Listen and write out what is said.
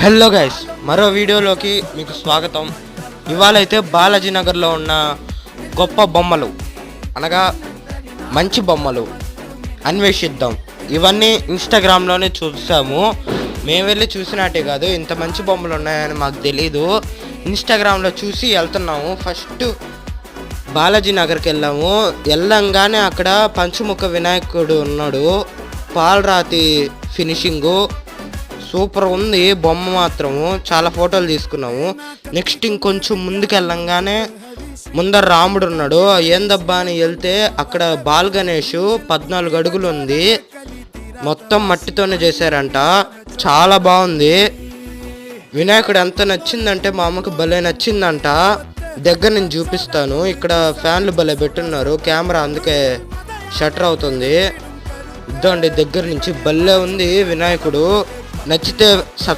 Hello guys, మరో వీడియోలోకి మీకు స్వాగతం. ఇవాళైతే బాలాజీ నగర్లో ఉన్న గొప్ప బొమ్మలు అనగా మంచి బొమ్మలు అన్వేషిద్దాం. ఇవన్నీ ఇన్స్టాగ్రామ్లోనే చూసాము. మేము వెళ్ళి చూసినట్టే కాదు, ఇంత మంచి బొమ్మలు ఉన్నాయని మాకు తెలీదు. ఇన్స్టాగ్రామ్లో చూసి వెళ్తున్నాము. ఫస్ట్ బాలాజీ నగర్కి వెళ్ళంగానే అక్కడ పంచముఖ వినాయకుడు ఉన్నాడు. పాలరాతి ఫినిషింగు సూపర్ ఉంది. బొమ్మ మాత్రము చాలా ఫోటోలు తీసుకున్నాము. నెక్స్ట్ ఇంకొంచెం ముందుకు వెళ్ళంగానే ముందర రాముడు ఉన్నాడు. ఏందబ్బా అని వెళ్తే అక్కడ బాల్ గణేష్ 14 అడుగులు ఉంది. మొత్తం మట్టితోనే చేశారంట. చాలా బాగుంది. వినాయకుడు ఎంత నచ్చిందంటే మా అమ్మకి భలే నచ్చిందంట. దగ్గర నుంచి చూపిస్తాను. ఇక్కడ ఫ్యాన్లు భలే పెట్టున్నారు. కెమెరా అందుకే షటర్ అవుతుంది. ఇద్దండి దగ్గర నుంచి భలే ఉంది వినాయకుడు. నచ్చితే సబ్స్క్రైబ్